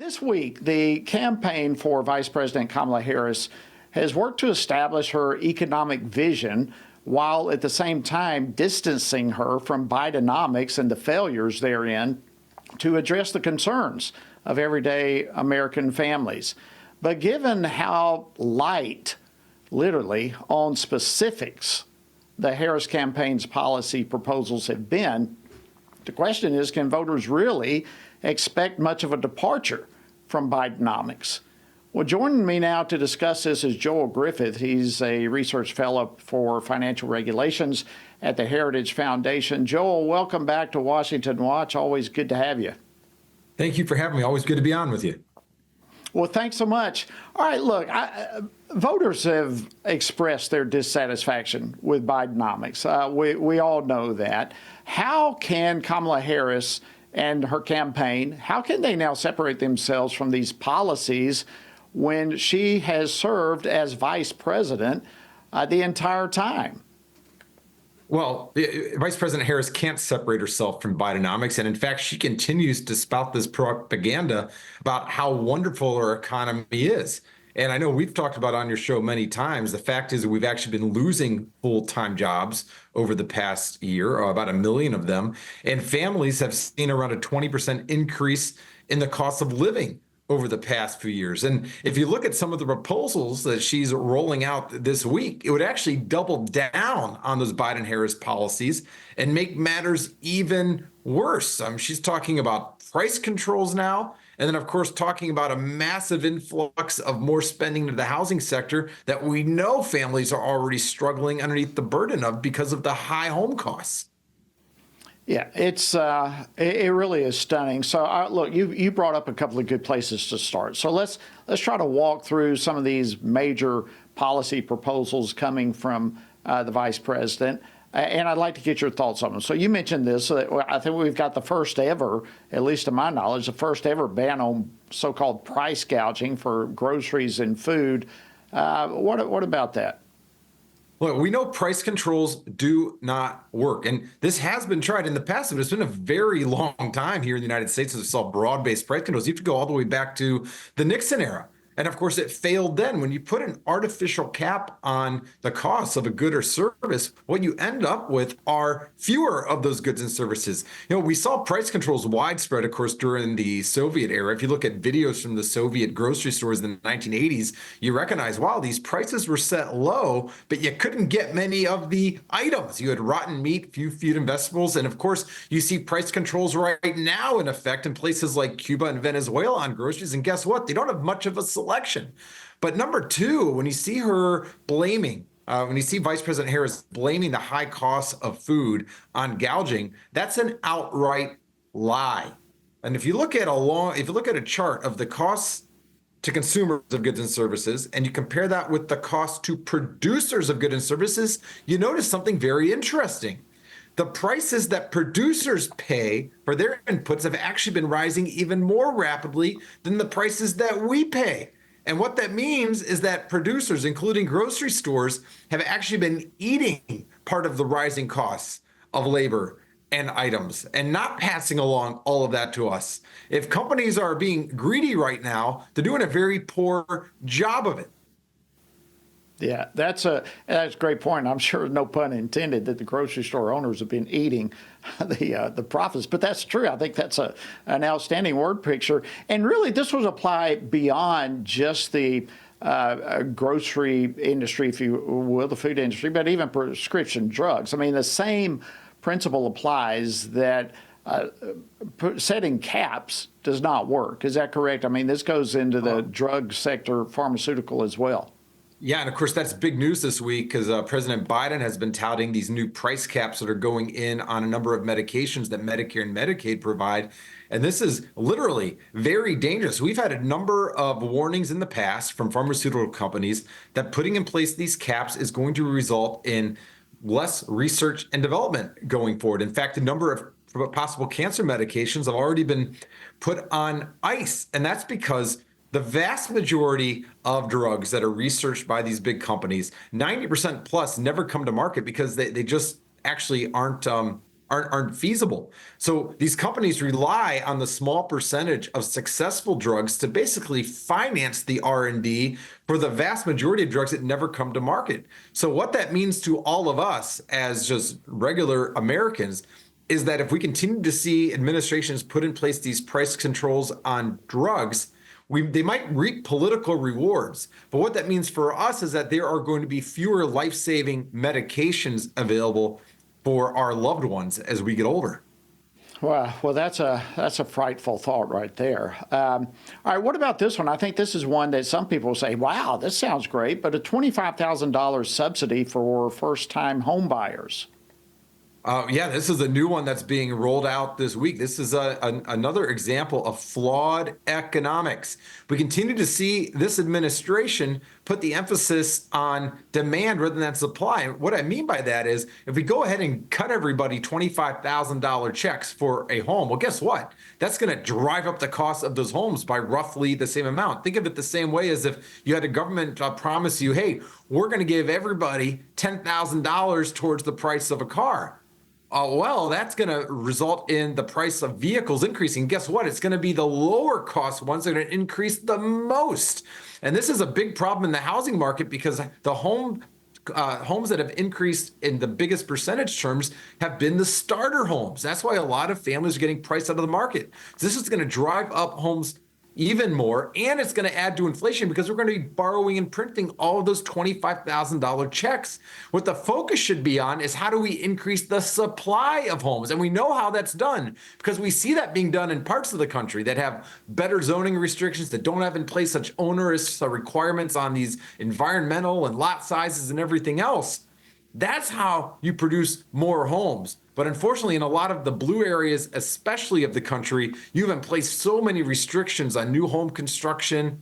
This week, the campaign for Vice President Kamala Harris has worked to establish her economic vision while at the same time distancing her from Bidenomics and the failures therein to address the concerns of everyday American families. But given how light, literally, on specifics the Harris campaign's policy proposals have been, the question is, can voters really expect much of a departure from Bidenomics? Well, joining me now to discuss this is Joel Griffith. He's a research fellow for financial regulations at the Heritage Foundation. Joel, welcome back to Washington Watch. Always good to have you. Thank you for having me. Always good to be on with you. Well, thanks so much. All right, look, voters have expressed their dissatisfaction with Bidenomics. We all know that. How can Kamala Harris and her campaign, how can they now separate themselves from these policies when she has served as vice president the entire time? Well, Vice President Harris can't separate herself from Bidenomics. And in fact, she continues to spout this propaganda about how wonderful our economy is. And I know we've talked about on your show many times, the fact is that we've actually been losing full-time jobs over the past year, about 1 million of them. And families have seen around a 20% increase in the cost of living over the past few years. And if you look at some of the proposals that she's rolling out this week, it would actually double down on those Biden-Harris policies and make matters even worse. She's talking about price controls now, and then, of course, talking about a massive influx of more spending into the housing sector that we know families are already struggling underneath the burden of because of the high home costs. Yeah, it really is stunning. So look, you brought up a couple of good places to start. So let's try to walk through some of these major policy proposals coming from the vice president, and I'd like to get your thoughts on them. So you mentioned this. I think we've got the first ever, at least to my knowledge, the first ever ban on so-called price gouging for groceries and food. What about that? Look, we know price controls do not work, and this has been tried in the past, but it's been a very long time here in the United States as we saw broad-based price controls. You have to go all the way back to the Nixon era. And of course, it failed then. When you put an artificial cap on the cost of a good or service, what you end up with are fewer of those goods and services. You know, we saw price controls widespread, of course, during the Soviet era. If you look at videos from the Soviet grocery stores in the 1980s, you recognize, wow, these prices were set low, but you couldn't get many of the items. You had rotten meat, few food and vegetables. And of course, you see price controls right now in effect in places like Cuba and Venezuela on groceries. And guess what? They don't have much of a selection. But number two, when you see her blaming, when you see Vice President Harris blaming the high cost of food on gouging, that's an outright lie. And if you look at a chart of the costs to consumers of goods and services, and you compare that with the cost to producers of goods and services, you notice something very interesting. The prices that producers pay for their inputs have actually been rising even more rapidly than the prices that we pay. And what that means is that producers, including grocery stores, have actually been eating part of the rising costs of labor and items and not passing along all of that to us. If companies are being greedy right now, they're doing a very poor job of it. Yeah, that's a great point. I'm sure, no pun intended, that the grocery store owners have been eating the profits. But that's true. I think that's an outstanding word picture. And really, this would apply beyond just the grocery industry, if you will, the food industry, but even prescription drugs. I mean, the same principle applies that setting caps does not work. Is that correct? I mean, this goes into the drug sector, pharmaceutical as well. Yeah, and of course, that's big news this week because President Biden has been touting these new price caps that are going in on a number of medications that Medicare and Medicaid provide. And this is literally very dangerous. We've had a number of warnings in the past from pharmaceutical companies that putting in place these caps is going to result in less research and development going forward. In fact, a number of possible cancer medications have already been put on ice, and that's because the vast majority of drugs that are researched by these big companies, 90% plus, never come to market because they just actually aren't aren't feasible. So these companies rely on the small percentage of successful drugs to basically finance the R&D for the vast majority of drugs that never come to market. So what that means to all of us as just regular Americans is that if we continue to see administrations put in place these price controls on drugs, they might reap political rewards. But what that means for us is that there are going to be fewer life-saving medications available for our loved ones as we get older. Well, that's a frightful thought right there. All right, what about this one? I think this is one that some people say, wow, this sounds great, but a $25,000 subsidy for first-time home buyers. Yeah, this is a new one that's being rolled out this week. This is another example of flawed economics. We continue to see this administration put the emphasis on demand rather than supply. What I mean by that is if we go ahead and cut everybody $25,000 checks for a home, well, guess what? That's going to drive up the cost of those homes by roughly the same amount. Think of it the same way as if you had a government promise you, hey, we're going to give everybody $10,000 towards the price of a car. Well, that's going to result in the price of vehicles increasing. Guess what? It's going to be the lower cost ones that are going to increase the most. And this is a big problem in the housing market because the homes that have increased in the biggest percentage terms have been the starter homes. That's why a lot of families are getting priced out of the market. So this is going to drive up homes even more, and it's going to add to inflation because we're going to be borrowing and printing all of those $25,000 checks. What the focus should be on is how do we increase the supply of homes? And we know how that's done because we see that being done in parts of the country that have better zoning restrictions, that don't have in place such onerous requirements on these environmental and lot sizes and everything else. That's how you produce more homes. But unfortunately, in a lot of the blue areas, especially of the country, you've in place so many restrictions on new home construction,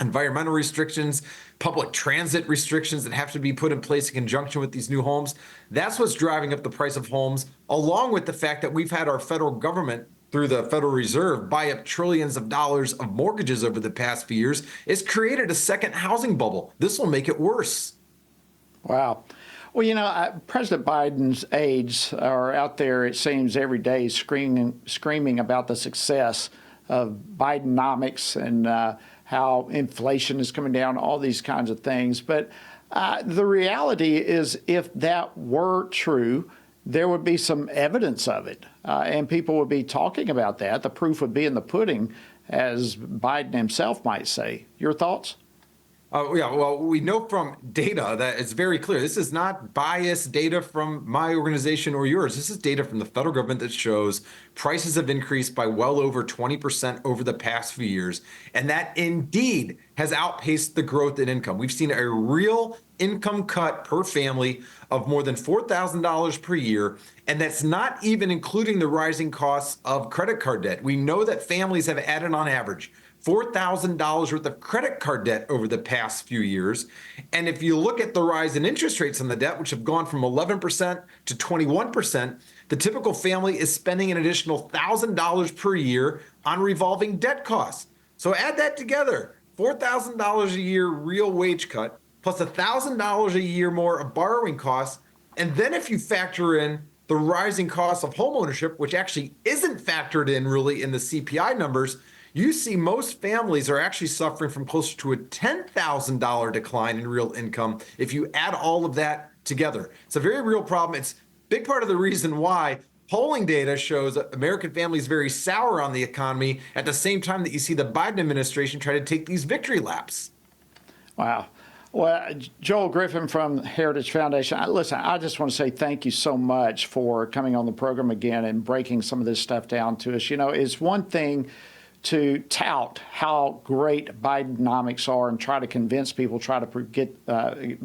environmental restrictions, public transit restrictions that have to be put in place in conjunction with these new homes. That's what's driving up the price of homes, along with the fact that we've had our federal government through the Federal Reserve buy up trillions of dollars of mortgages over the past few years. It's created a second housing bubble. This will make it worse. Wow. Well, you know, President Biden's aides are out there, it seems, every day screaming about the success of Bidenomics and how inflation is coming down, all these kinds of things. But the reality is, if that were true, there would be some evidence of it, and people would be talking about that. The proof would be in the pudding, as Biden himself might say. Your thoughts? Yeah, well, we know from data that it's very clear. This is not biased data from my organization or yours. This is data from the federal government that shows prices have increased by well over 20% over the past few years. And that indeed has outpaced the growth in income. We've seen a real income cut per family of more than $4,000 per year. And that's not even including the rising costs of credit card debt. We know that families have added on average $4,000 worth of credit card debt over the past few years. And if you look at the rise in interest rates on the debt, which have gone from 11% to 21%, the typical family is spending an additional $1,000 per year on revolving debt costs. So add that together, $4,000 a year real wage cut, plus $1,000 a year more of borrowing costs. And then if you factor in the rising cost of homeownership, which actually isn't factored in really in the CPI numbers, you see most families are actually suffering from closer to a $10,000 decline in real income if you add all of that together. It's a very real problem. It's a big part of the reason why polling data shows that American families very sour on the economy at the same time that you see the Biden administration try to take these victory laps. Wow. Well, Joel Griffin from Heritage Foundation, listen, I just want to say thank you so much for coming on the program again and breaking some of this stuff down to us. You know, it's one thing to tout how great Bidenomics are and try to convince people, try to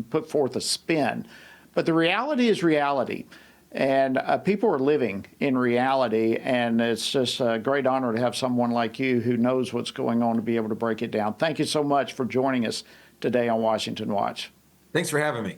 put forth a spin. But the reality is reality. And people are living in reality. And it's just a great honor to have someone like you who knows what's going on to be able to break it down. Thank you so much for joining us today on Washington Watch. Thanks for having me.